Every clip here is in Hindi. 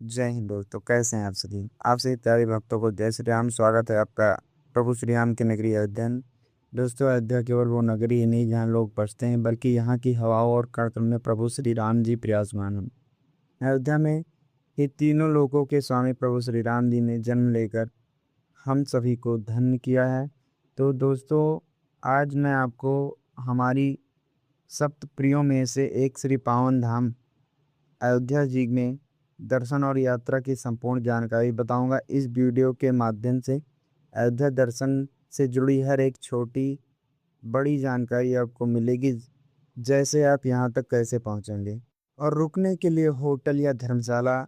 जय हिंद दोस्तों, कैसे हैं आप सभी। आप सभी प्यारे भक्तों को जय श्री राम। स्वागत है आपका प्रभु श्री राम की नगरी अयोध्या में। दोस्तों, अयोध्या केवल वो नगरी ही नहीं जहाँ लोग बसते हैं, बल्कि यहाँ की हवाओं और कण कण में प्रभु श्री राम जी विराजमान हैं। अयोध्या में ये तीनों लोकों के स्वामी प्रभु श्री राम जी ने जन्म लेकर हम सभी को धन्य किया है। तो दोस्तों, आज मैं आपको हमारी सप्त प्रियों में से एक श्री पावन धाम अयोध्या जी में दर्शन और यात्रा की संपूर्ण जानकारी बताऊंगा। इस वीडियो के माध्यम से अयोध्या दर्शन से जुड़ी हर एक छोटी बड़ी जानकारी आपको मिलेगी। जैसे आप यहाँ तक कैसे पहुँचेंगे और रुकने के लिए होटल या धर्मशाला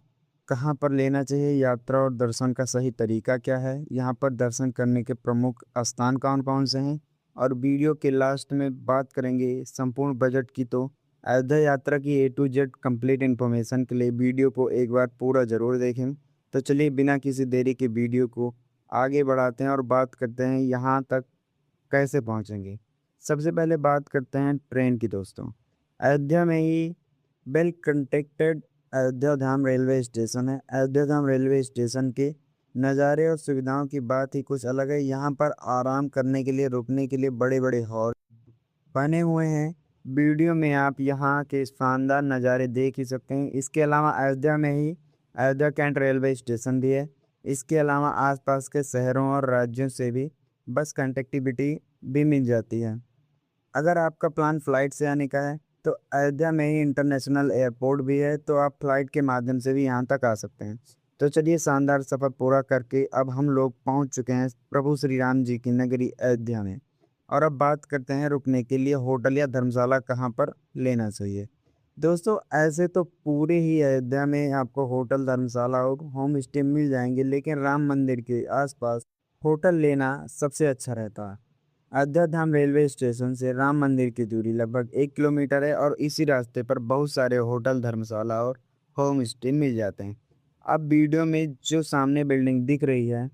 कहाँ पर लेना चाहिए, यात्रा और दर्शन का सही तरीका क्या है, यहाँ पर दर्शन करने के प्रमुख स्थान कौन कौन से हैं, और वीडियो के लास्ट में बात करेंगे संपूर्ण बजट की। तो अयोध्या यात्रा की A to Z complete information के लिए वीडियो को एक बार पूरा ज़रूर देखें। तो चलिए बिना किसी देरी के वीडियो को आगे बढ़ाते हैं और बात करते हैं यहाँ तक कैसे पहुँचेंगे। सबसे पहले बात करते हैं ट्रेन की। दोस्तों, अयोध्या में ही वेल कंटेक्टेड अयोध्या धाम रेलवे स्टेशन है। अयोध्या धाम रेलवे स्टेशन के नज़ारे और सुविधाओं की बात ही कुछ अलग है। यहाँ पर आराम करने के लिए, रुकने के लिए बड़े बड़े हॉल बने हुए हैं। वीडियो में आप यहाँ के शानदार नज़ारे देख ही सकते हैं। इसके अलावा अयोध्या में ही अयोध्या कैंट रेलवे स्टेशन भी है। इसके अलावा आसपास के शहरों और राज्यों से भी बस कनेक्टिविटी भी मिल जाती है। अगर आपका प्लान फ़्लाइट से आने का है तो अयोध्या में ही इंटरनेशनल एयरपोर्ट भी है, तो आप फ्लाइट के माध्यम से भी यहाँ तक आ सकते हैं। तो चलिए, शानदार सफ़र पूरा करके अब हम लोग पहुँच चुके हैं प्रभु श्री राम जी की नगरी अयोध्या में। और अब बात करते हैं रुकने के लिए होटल या धर्मशाला कहाँ पर लेना चाहिए। दोस्तों, ऐसे तो पूरे ही अयोध्या में आपको होटल, धर्मशाला और होम स्टे मिल जाएंगे, लेकिन राम मंदिर के आसपास होटल लेना सबसे अच्छा रहता है। अयोध्या धाम रेलवे स्टेशन से राम मंदिर की दूरी लगभग 1 किलोमीटर है और इसी रास्ते पर बहुत सारे होटल, धर्मशाला और होम स्टे मिल जाते हैं। अब वीडियो में जो सामने बिल्डिंग दिख रही है,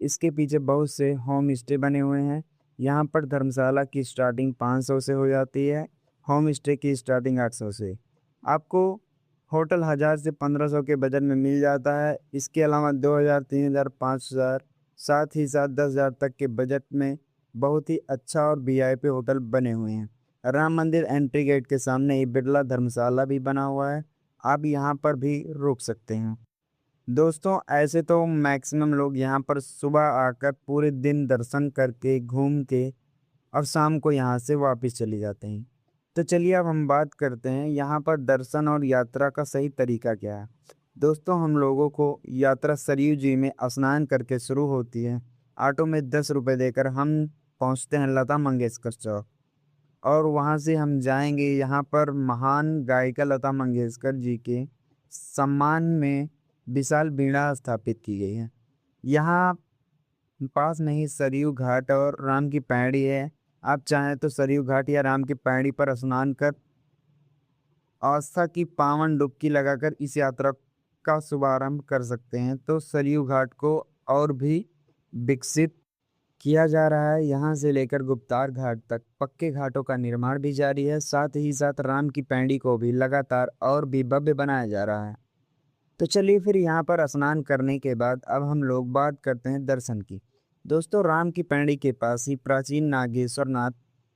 इसके पीछे बहुत से होम स्टे बने हुए हैं। यहाँ पर धर्मशाला की स्टार्टिंग 500 से हो जाती है, होम स्टे की स्टार्टिंग 800 से। आपको होटल 1000 से 1500 के बजट में मिल जाता है। इसके अलावा 2000, 3000, 5000, साथ ही साथ 10,000 तक के बजट में बहुत ही अच्छा और VIP होटल बने हुए हैं। राम मंदिर एंट्री गेट के सामने ही बिरला धर्मशाला भी बना हुआ है, आप यहाँ पर भी रुक सकते हैं। दोस्तों, ऐसे तो मैक्सिमम लोग यहाँ पर सुबह आकर पूरे दिन दर्शन करके, घूम के और शाम को यहाँ से वापस चले जाते हैं। तो चलिए अब हम बात करते हैं यहाँ पर दर्शन और यात्रा का सही तरीका क्या है। दोस्तों, हम लोगों को यात्रा सरयू जी में स्नान करके शुरू होती है। ऑटो में 10 रुपये देकर हम पहुँचते हैं लता मंगेशकर चौक, और वहाँ से हम जाएंगे। यहाँ पर महान गायिका लता मंगेशकर जी के सम्मान में विशाल बीड़ा स्थापित की गई है। यहाँ पास में ही सरयू घाट और राम की पैड़ी है। आप चाहें तो सरयू घाट या राम की पैड़ी पर स्नान कर आस्था की पावन डुबकी लगाकर इस यात्रा का शुभारंभ कर सकते हैं। तो सरयू घाट को और भी विकसित किया जा रहा है। यहाँ से लेकर गुप्तार घाट तक पक्के घाटों का निर्माण भी जारी है। साथ ही साथ राम की पैड़ी को भी लगातार और भी भव्य बनाया जा रहा है। तो चलिए फिर यहाँ पर स्नान करने के बाद अब हम लोग बात करते हैं दर्शन की। दोस्तों, राम की पैड़ी के पास ही प्राचीन नागेश्वर नाथ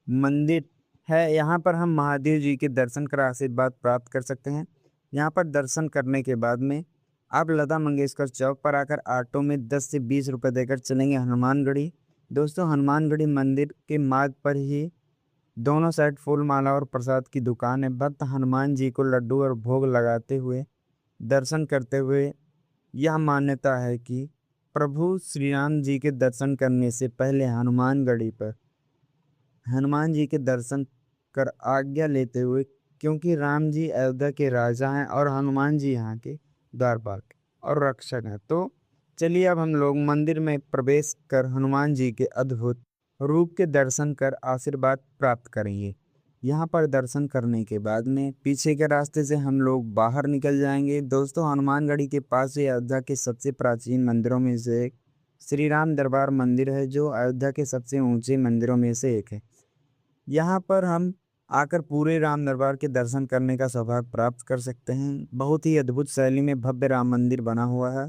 मंदिर है। यहाँ पर हम महादेव जी के दर्शन कर आशीर्वाद प्राप्त कर सकते हैं। यहाँ पर दर्शन करने के बाद में आप लता मंगेशकर चौक पर आकर ऑटो में 10 से 20 रुपये देकर चलेंगे हनुमानगढ़ी। दोस्तों, हनुमानगढ़ी मंदिर के मार्ग पर ही दोनों साइड फूल माला और प्रसाद की दुकान है। भक्त हनुमान जी को लड्डू और भोग लगाते हुए, दर्शन करते हुए, यह मान्यता है कि प्रभु श्री राम जी के दर्शन करने से पहले हनुमानगढ़ी पर हनुमान जी के दर्शन कर आज्ञा लेते हुए, क्योंकि राम जी अयोध्या के राजा हैं और हनुमान जी यहाँ के द्वारपाल और रक्षक हैं। तो चलिए अब हम लोग मंदिर में प्रवेश कर हनुमान जी के अद्भुत रूप के दर्शन कर आशीर्वाद प्राप्त करेंगे। यहाँ पर दर्शन करने के बाद में पीछे के रास्ते से हम लोग बाहर निकल जाएंगे। दोस्तों, हनुमानगढ़ी के पास ही अयोध्या के सबसे प्राचीन मंदिरों में से एक श्री राम दरबार मंदिर है, जो अयोध्या के सबसे ऊंचे मंदिरों में से एक है। यहाँ पर हम आकर पूरे राम दरबार के दर्शन करने का सौभाग्य प्राप्त कर सकते हैं। बहुत ही अद्भुत शैली में भव्य राम मंदिर बना हुआ है।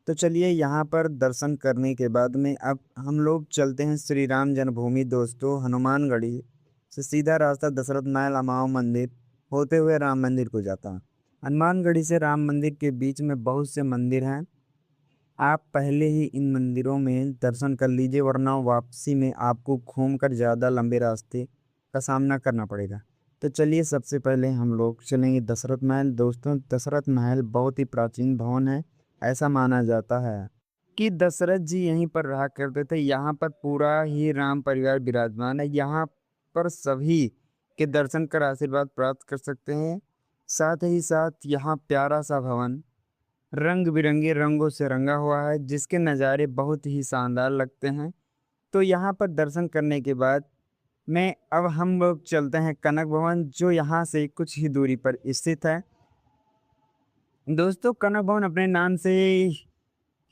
तो चलिए यहाँ पर दर्शन करने के बाद में अब हम लोग चलते हैं श्री राम जन्मभूमि दोस्तों हनुमानगढ़ी से सीधा रास्ता दशरथ महल अमाओ मंदिर होते हुए राम मंदिर को जाता है। हनुमानगढ़ी से राम मंदिर के बीच में बहुत से मंदिर हैं। आप पहले ही इन मंदिरों में दर्शन कर लीजिए, वरना वापसी में आपको घूमकर ज़्यादा लंबे रास्ते का सामना करना पड़ेगा। तो चलिए सबसे पहले हम लोग चलेंगे दशरथ महल। दोस्तों दशरथ महल बहुत ही प्राचीन भवन है। ऐसा माना जाता है कि दशरथ जी यहीं पर रहा करते थे। यहाँ पर पूरा ही राम परिवार विराजमान है। यहाँ पर सभी के दर्शन कर आशीर्वाद प्राप्त कर सकते हैं। साथ ही साथ यहाँ प्यारा सा भवन रंग बिरंगे रंगों से रंगा हुआ है, जिसके नज़ारे बहुत ही शानदार लगते हैं। तो यहाँ पर दर्शन करने के बाद में अब हम लोग चलते हैं कनक भवन, जो यहाँ से कुछ ही दूरी पर स्थित है। दोस्तों कनक भवन अपने नाम से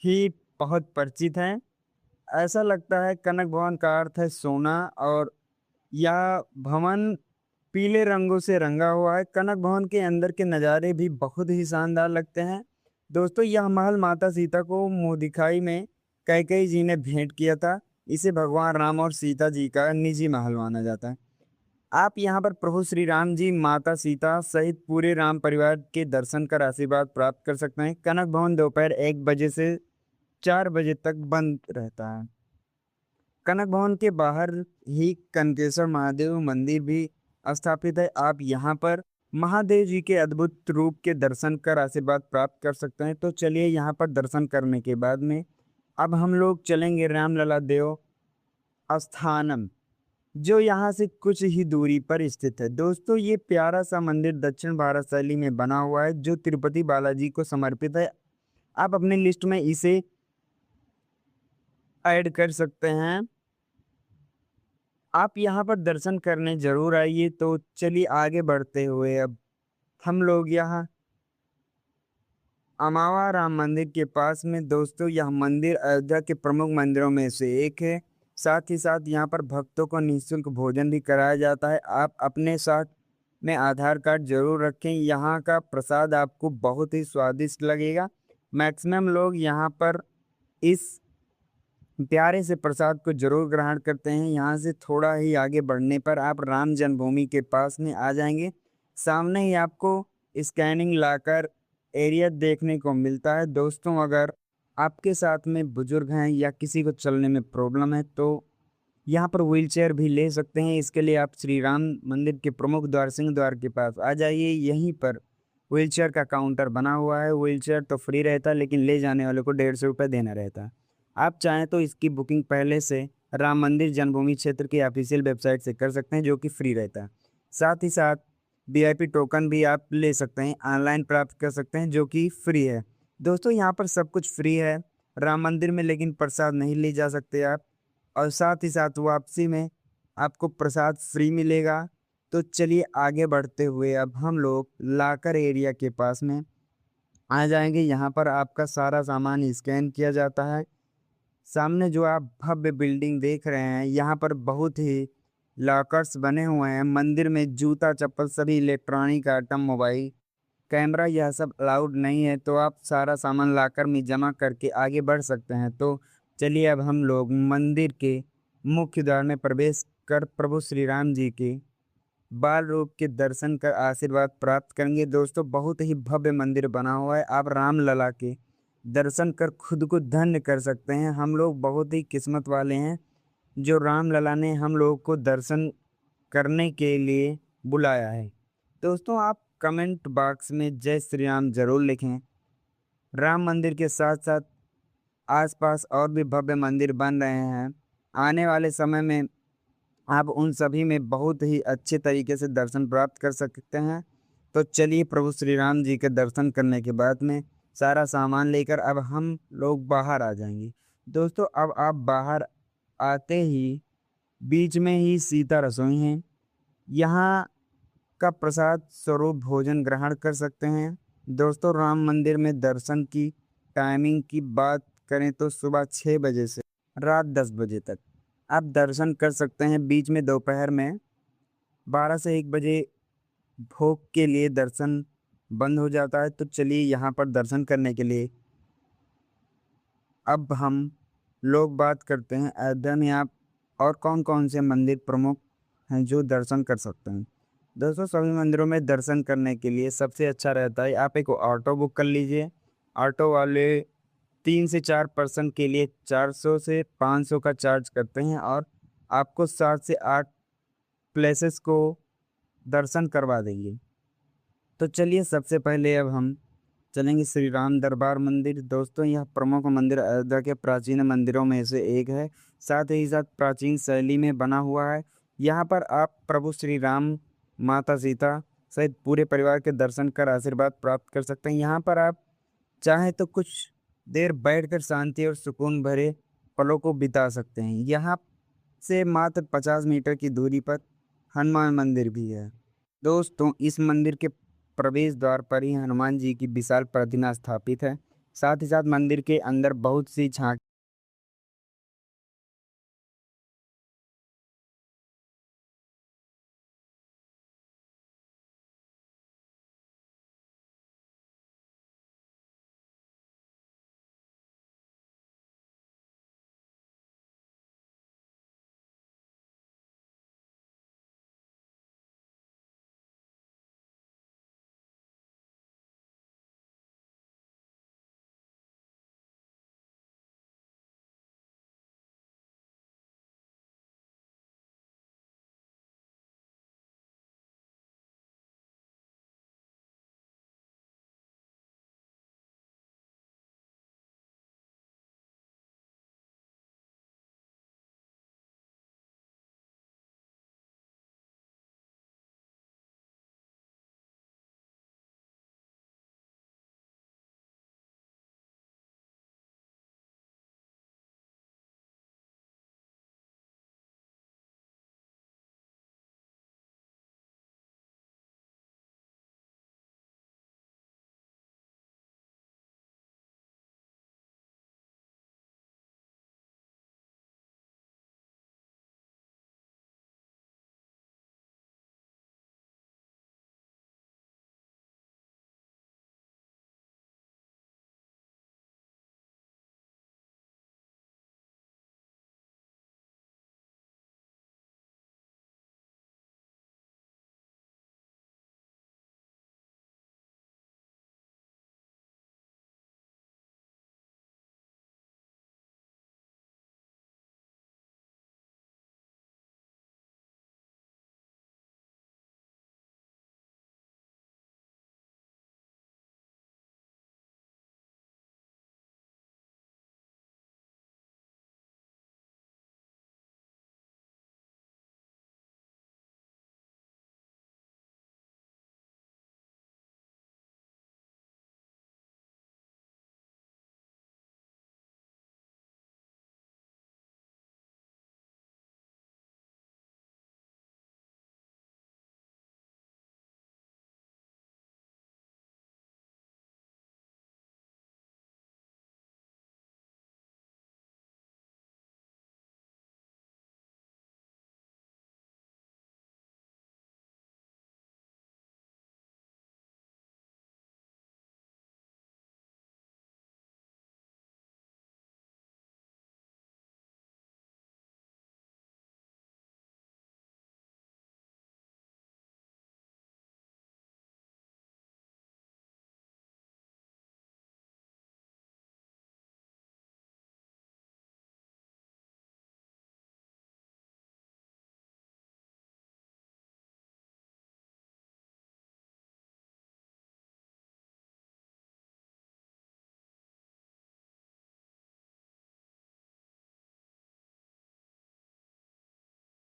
ही बहुत परिचित है। ऐसा लगता है कनक भवन का अर्थ है सोना, और यह भवन पीले रंगों से रंगा हुआ है। कनक भवन के अंदर के नज़ारे भी बहुत ही शानदार लगते हैं। दोस्तों यह महल माता सीता को मुँह दिखाई में कैकेयी जी ने भेंट किया था। इसे भगवान राम और सीता जी का निजी महल माना जाता है। आप यहाँ पर प्रभु श्री राम जी, माता सीता सहित पूरे राम परिवार के दर्शन कर आशीर्वाद प्राप्त कर सकते हैं। कनक भवन दोपहर 1 बजे से 4 बजे तक बंद रहता है। कनक भवन के बाहर ही कनकेश्वर महादेव मंदिर भी स्थापित है। आप यहाँ पर महादेव जी के अद्भुत रूप के दर्शन कर आशीर्वाद प्राप्त कर सकते हैं। तो चलिए यहाँ पर दर्शन करने के बाद में अब हम लोग चलेंगे रामलला देव स्थानम, जो यहाँ से कुछ ही दूरी पर स्थित है। दोस्तों ये प्यारा सा मंदिर दक्षिण भारत शैली में बना हुआ है, जो तिरुपति बालाजी को समर्पित है। आप अपने लिस्ट में इसे ऐड कर सकते हैं। आप यहाँ पर दर्शन करने जरूर आइए। तो चलिए आगे बढ़ते हुए अब हम लोग यहाँ अमावा राम मंदिर के पास में, दोस्तों यह मंदिर अयोध्या के प्रमुख मंदिरों में से एक है। साथ ही साथ यहाँ पर भक्तों को निःशुल्क भोजन भी कराया जाता है। आप अपने साथ में आधार कार्ड जरूर रखें। यहाँ का प्रसाद आपको बहुत ही स्वादिष्ट लगेगा। मैक्सिमम लोग यहाँ पर इस प्यारे से प्रसाद को जरूर ग्रहण करते हैं। यहाँ से थोड़ा ही आगे बढ़ने पर आप राम जन्मभूमि के पास में आ जाएंगे। सामने ही आपको स्कैनिंग लाकर एरिया देखने को मिलता है। दोस्तों अगर आपके साथ में बुजुर्ग हैं या किसी को चलने में प्रॉब्लम है, तो यहाँ पर व्हीलचेयर भी ले सकते हैं। इसके लिए आप श्री राम मंदिर के प्रमुख द्वार सिंह द्वार के पास आ जाइए। यहीं पर व्हीलचेयर का काउंटर बना हुआ है। व्हीलचेयर तो फ्री रहता है, लेकिन ले जाने वाले को 150 रुपये देना रहता है। आप चाहें तो इसकी बुकिंग पहले से राम मंदिर जन्मभूमि क्षेत्र की ऑफिशियल वेबसाइट से कर सकते हैं, जो कि फ्री रहता है। साथ ही साथ वीआईपी टोकन भी आप ले सकते हैं, ऑनलाइन प्राप्त कर सकते हैं, जो कि फ्री है। दोस्तों यहाँ पर सब कुछ फ्री है राम मंदिर में, लेकिन प्रसाद नहीं ले जा सकते आप। और साथ ही साथ वापसी में आपको प्रसाद फ्री मिलेगा। तो चलिए आगे बढ़ते हुए अब हम लोग लाकर एरिया के पास में आ जाएंगे। यहाँ पर आपका सारा सामान स्कैन किया जाता है। सामने जो आप भव्य बिल्डिंग देख रहे हैं, यहाँ पर बहुत ही लॉकर्स बने हुए हैं। मंदिर में जूता चप्पल सभी इलेक्ट्रॉनिक आइटम मोबाइल कैमरा यह सब अलाउड नहीं है। तो आप सारा सामान लॉकर में जमा करके आगे बढ़ सकते हैं। तो चलिए अब हम लोग मंदिर के मुख्य द्वार में प्रवेश कर प्रभु श्री राम जी के बाल रूप के दर्शन कर आशीर्वाद प्राप्त करेंगे। दोस्तों बहुत ही भव्य मंदिर बना हुआ है। आप राम लला के दर्शन कर खुद को धन्य कर सकते हैं। हम लोग बहुत ही किस्मत वाले हैं, जो राम लला ने हम लोग को दर्शन करने के लिए बुलाया है। दोस्तों आप कमेंट बॉक्स में जय श्री राम जरूर लिखें। राम मंदिर के साथ साथ आसपास और भी भव्य मंदिर बन रहे हैं। आने वाले समय में आप उन सभी में बहुत ही अच्छे तरीके से दर्शन प्राप्त कर सकते हैं। तो चलिए प्रभु श्री राम जी के दर्शन करने के बाद में सारा सामान लेकर अब हम लोग बाहर आ जाएंगे। दोस्तों अब आप बाहर आते ही बीच में ही सीता रसोई है। यहाँ का प्रसाद स्वरूप भोजन ग्रहण कर सकते हैं। दोस्तों राम मंदिर में दर्शन की टाइमिंग की बात करें तो सुबह 6 बजे से रात 10 बजे तक आप दर्शन कर सकते हैं। बीच में दोपहर में 12 से 1 बजे भोग के लिए दर्शन बंद हो जाता है। तो चलिए यहाँ पर दर्शन करने के लिए अब हम लोग बात करते हैं अयोध्या में आप और कौन कौन से मंदिर प्रमुख हैं जो दर्शन कर सकते हैं। दोस्तों, सभी मंदिरों में दर्शन करने के लिए सबसे अच्छा रहता है आप एक ऑटो बुक कर लीजिए। ऑटो वाले 3 से 4 पर्सन के लिए 400 से 500 का चार्ज करते हैं और आपको 7 से 8 प्लेसेस को दर्शन करवा देंगे। तो चलिए सबसे पहले अब हम चलेंगे श्री राम दरबार मंदिर। दोस्तों, यह प्रमुख मंदिर अयोध्या के प्राचीन मंदिरों में से एक है। साथ ही साथ प्राचीन शैली में बना हुआ है। यहाँ पर आप प्रभु श्री राम, माता सीता सहित पूरे परिवार के दर्शन कर आशीर्वाद प्राप्त कर सकते हैं। यहाँ पर आप चाहें तो कुछ देर बैठकर शांति और सुकून भरे पलों को बिता सकते हैं। यहाँ से मात्र 50 मीटर की दूरी पर हनुमान मंदिर भी है। दोस्तों, इस मंदिर के प्रवेश द्वार पर ही हनुमान जी की विशाल प्रतिमा स्थापित है। साथ ही साथ मंदिर के अंदर बहुत सी झांकी